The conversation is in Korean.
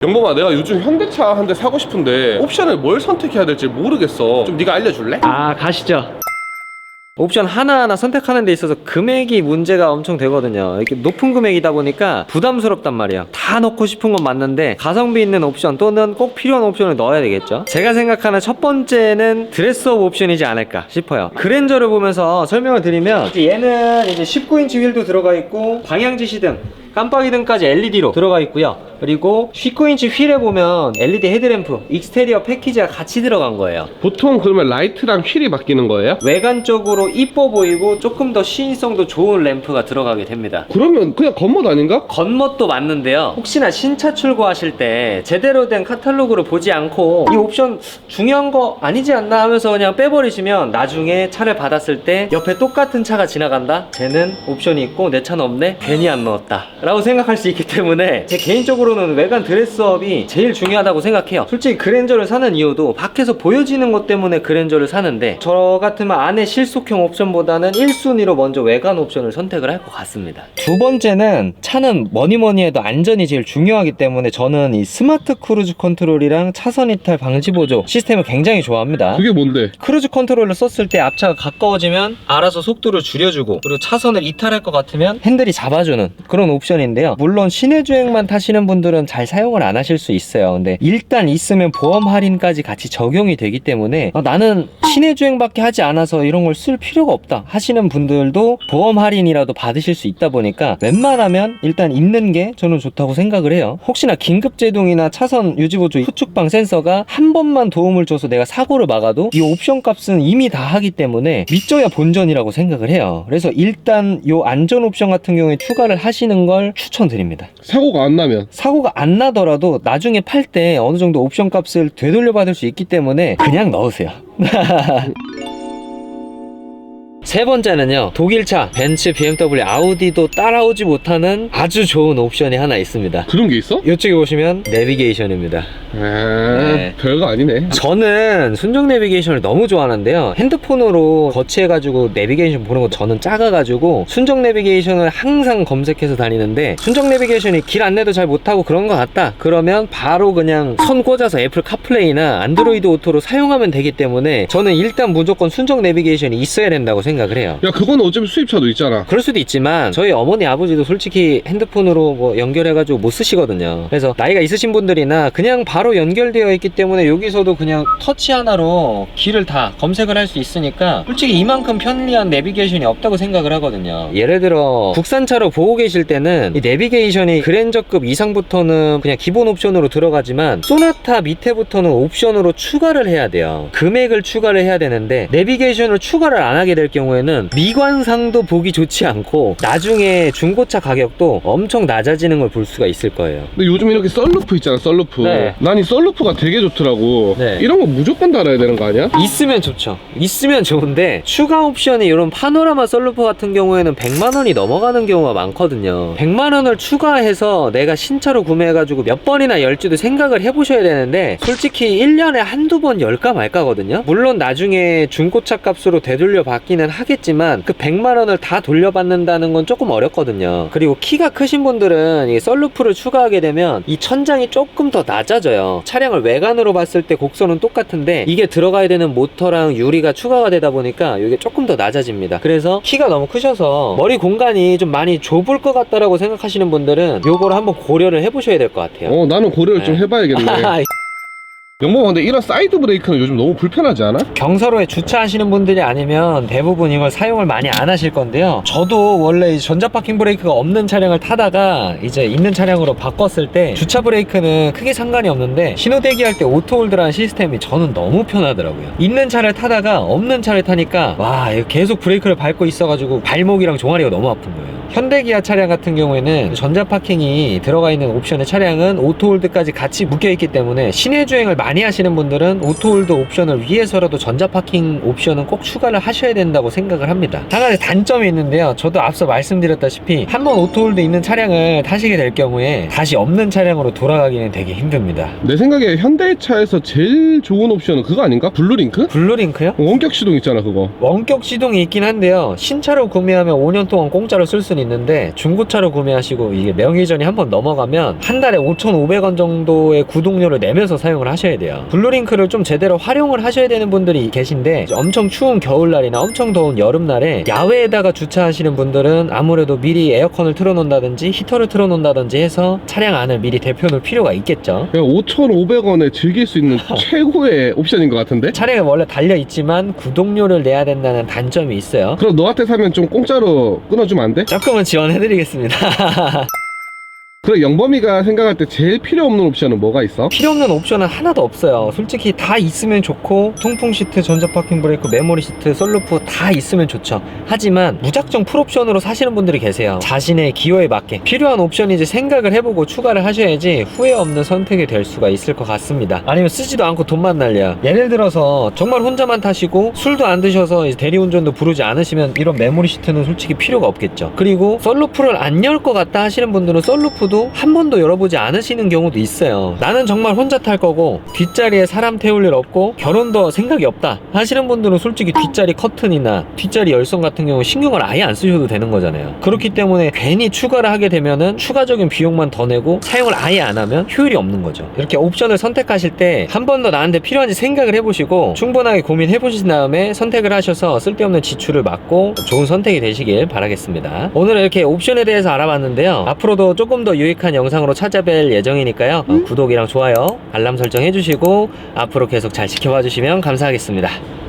영범아, 내가 요즘 현대차 한 대 사고 싶은데 옵션을 뭘 선택해야 될지 모르겠어. 좀 네가 알려줄래? 가시죠. 옵션 하나하나 선택하는 데 있어서 금액이 문제가 엄청 되거든요. 이렇게 높은 금액이다 보니까 부담스럽단 말이에요. 다 넣고 싶은 건 맞는데 가성비 있는 옵션 또는 꼭 필요한 옵션을 넣어야 되겠죠. 제가 생각하는 첫 번째는 드레스업 옵션이지 않을까 싶어요. 그랜저를 보면서 설명을 드리면 얘는 이제 19인치 휠도 들어가 있고 방향지시등, 깜빡이 등까지 LED로 들어가 있고요. 그리고 19인치 휠에 보면 LED 헤드램프, 익스테리어 패키지가 같이 들어간 거예요. 보통 그러면 라이트랑 휠이 바뀌는 거예요? 외관적으로 이뻐 보이고 조금 더 시인성도 좋은 램프가 들어가게 됩니다. 그러면 그냥 겉멋 아닌가? 겉멋도 맞는데요, 혹시나 신차 출고하실 때 제대로 된 카탈로그를 보지 않고 이 옵션 중요한 거 아니지 않나 하면서 그냥 빼버리시면 나중에 차를 받았을 때 옆에 똑같은 차가 지나간다? 쟤는 옵션이 있고 내 차는 없네? 괜히 안 넣었다 라고 생각할 수 있기 때문에 제 개인적으로는 외관 드레스업이 제일 중요하다고 생각해요. 솔직히 그랜저를 사는 이유도 밖에서 보여지는 것 때문에 그랜저를 사는데, 저 같으면 안에 실속형 옵션보다는 1순위로 먼저 외관 옵션을 선택을 할 것 같습니다. 두 번째는 차는 뭐니 해도 안전이 제일 중요하기 때문에 저는 이 스마트 크루즈 컨트롤이랑 차선 이탈 방지 보조 시스템을 굉장히 좋아합니다. 그게 뭔데? 크루즈 컨트롤을 썼을 때 앞차가 가까워지면 알아서 속도를 줄여주고, 그리고 차선을 이탈할 것 같으면 핸들이 잡아주는 그런 옵션인데요. 물론 시내 주행만 타시는 분들은 잘 사용을 안 하실 수 있어요. 근데 일단 있으면 보험 할인까지 같이 적용이 되기 때문에 나는 시내 주행밖에 하지 않아서 이런 걸 쓸 필요가 없다 하시는 분들도 보험 할인이라도 받으실 수 있다 보니까 웬만하면 일단 있는 게 저는 좋다고 생각을 해요. 혹시나 긴급제동이나 차선 유지보조 후측방 센서가 한 번만 도움을 줘서 내가 사고를 막아도 이 옵션 값은 이미 다 하기 때문에 믿져야 본전이라고 생각을 해요. 그래서 일단 이 안전 옵션 같은 경우에 추가를 하시는 걸 추천드립니다. 사고가 안 나면? 사고가 안 나더라도 나중에 팔 때 어느 정도 옵션 값을 되돌려 받을 수 있기 때문에 그냥 넣으세요. 세 번째는요, 독일차 벤츠, BMW, 아우디도 따라오지 못하는 아주 좋은 옵션이 하나 있습니다. 그런 게 있어? 이쪽에 보시면 내비게이션입니다. 네. 별거 아니네. 저는 순정 내비게이션을 너무 좋아하는데요, 핸드폰으로 거치해가지고 내비게이션 보는 거 저는 작아가지고 순정 내비게이션을 항상 검색해서 다니는데, 순정 내비게이션이 길 안내도 잘 못하고 그런 것 같다 그러면 바로 그냥 선 꽂아서 애플 카플레이나 안드로이드 오토로 사용하면 되기 때문에 저는 일단 무조건 순정 내비게이션이 있어야 된다고 생각을 해요. 야, 그건 어차피 수입차도 있잖아. 그럴 수도 있지만 저희 어머니 아버지도 솔직히 핸드폰으로 뭐 연결해가지고 못 쓰시거든요. 그래서 나이가 있으신 분들이나 그냥 바로 연결되어 있기 때문에 여기서도 그냥 터치 하나로 길을 다 검색을 할 수 있으니까 솔직히 이만큼 편리한 내비게이션이 없다고 생각을 하거든요. 예를 들어 국산차로 보고 계실 때는 이 내비게이션이 그랜저급 이상부터는 그냥 기본 옵션으로 들어가지만 소나타 밑에부터는 옵션으로 추가를 해야 돼요. 금액을 추가를 해야 되는데 내비게이션을 추가를 안 하게 될 경우에는 미관상도 보기 좋지 않고 나중에 중고차 가격도 엄청 낮아지는 걸 볼 수가 있을 거예요. 근데 요즘 이렇게 썬루프 있잖아, 썬루프. 네. 난 이 썬루프가 되게 좋더라고. 네. 이런 거 무조건 달아야 되는 거 아니야? 있으면 좋죠. 있으면 좋은데 추가 옵션이 이런 파노라마 썬루프 같은 경우에는 100만원이 넘어가는 경우가 많거든요. 100만원을 추가해서 내가 신차로 구매해가지고 몇 번이나 열지도 생각을 해보셔야 되는데 솔직히 1년에 한두 번 열까 말까거든요. 물론 나중에 중고차 값으로 되돌려 받기는 하겠지만 그 100만원을 다 돌려받는다는 건 조금 어렵거든요. 그리고 키가 크신 분들은 이 썬루프를 추가하게 되면 이 천장이 조금 더 낮아져요. 차량을 외관으로 봤을 때 곡선은 똑같은데 이게 들어가야 되는 모터랑 유리가 추가가 되다 보니까 이게 조금 더 낮아집니다. 그래서 키가 너무 크셔서 머리 공간이 좀 많이 좁을 것 같다라고 생각하시는 분들은 요거를 한번 고려를 해보셔야 될 것 같아요. 나는 고려를 좀 해봐야겠네. 영범아, 근데 이런 사이드 브레이크는 요즘 너무 불편하지 않아? 경사로에 주차하시는 분들이 아니면 대부분 이걸 사용을 많이 안 하실 건데요, 저도 원래 전자 파킹 브레이크가 없는 차량을 타다가 이제 있는 차량으로 바꿨을 때 주차 브레이크는 크게 상관이 없는데 신호 대기할 때 오토홀드라는 시스템이 저는 너무 편하더라고요. 있는 차를 타다가 없는 차를 타니까 와, 계속 브레이크를 밟고 있어가지고 발목이랑 종아리가 너무 아픈 거예요. 현대기아 차량 같은 경우에는 전자 파킹이 들어가 있는 옵션의 차량은 오토홀드까지 같이 묶여 있기 때문에 시내 주행을 많이 많이 하시는 분들은 오토홀드 옵션을 위해서라도 전자파킹 옵션은 꼭 추가를 하셔야 된다고 생각을 합니다. 한 가지 단점이 있는데요, 저도 앞서 말씀드렸다시피 한번 오토홀드 있는 차량을 타시게 될 경우에 다시 없는 차량으로 돌아가기는 되게 힘듭니다. 내 생각에 현대차에서 제일 좋은 옵션은 그거 아닌가? 블루링크? 블루링크요? 원격 시동 있잖아 그거. 원격 시동이 있긴 한데요, 신차로 구매하면 5년 동안 공짜로 쓸 수는 있는데 중고차로 구매하시고 이게 명의전이 한번 넘어가면 한 달에 5,500원 정도의 구독료를 내면서 사용을 하셔야 돼요. 블루링크를 좀 제대로 활용을 하셔야 되는 분들이 계신데, 엄청 추운 겨울날이나 엄청 더운 여름날에 야외에다가 주차하시는 분들은 아무래도 미리 에어컨을 틀어놓는다든지 히터를 틀어놓는다든지 해서 차량 안을 미리 데펴놓을 필요가 있겠죠. 5,500원에 즐길 수 있는 최고의 옵션인 것 같은데? 차량에 원래 달려있지만 구독료를 내야 된다는 단점이 있어요. 그럼 너한테 사면 좀 공짜로 끊어주면 안 돼? 조금은 지원해드리겠습니다. 그럼 영범이가 생각할 때 제일 필요 없는 옵션은 뭐가 있어? 필요 없는 옵션은 하나도 없어요. 솔직히 다 있으면 좋고, 통풍 시트, 전자 파킹 브레이크, 메모리 시트, 썬루프 다 있으면 좋죠. 하지만 무작정 풀옵션으로 사시는 분들이 계세요. 자신의 기호에 맞게 필요한 옵션인지 생각을 해보고 추가를 하셔야지 후회 없는 선택이 될 수가 있을 것 같습니다. 아니면 쓰지도 않고 돈만 날려요. 예를 들어서 정말 혼자만 타시고 술도 안 드셔서 이제 대리운전도 부르지 않으시면 이런 메모리 시트는 솔직히 필요가 없겠죠. 그리고 썬루프를 안 열 것 같다 하시는 분들은 썬루프도 한 번도 열어보지 않으시는 경우도 있어요. 나는 정말 혼자 탈 거고 뒷자리에 사람 태울 일 없고 결혼도 생각이 없다 하시는 분들은 솔직히 뒷자리 커튼이나 뒷자리 열선 같은 경우 신경을 아예 안 쓰셔도 되는 거잖아요. 그렇기 때문에 괜히 추가를 하게 되면은 추가적인 비용만 더 내고 사용을 아예 안 하면 효율이 없는 거죠. 이렇게 옵션을 선택하실 때 한 번 더 나한테 필요한지 생각을 해보시고 충분하게 고민해 보신 다음에 선택을 하셔서 쓸데없는 지출을 막고 좋은 선택이 되시길 바라겠습니다. 오늘은 이렇게 옵션에 대해서 알아봤는데요, 앞으로도 조금 더 유익한 영상으로 찾아뵐 예정이니까요, 구독이랑 좋아요, 알람 설정 해주시고 앞으로 계속 잘 지켜봐 주시면 감사하겠습니다.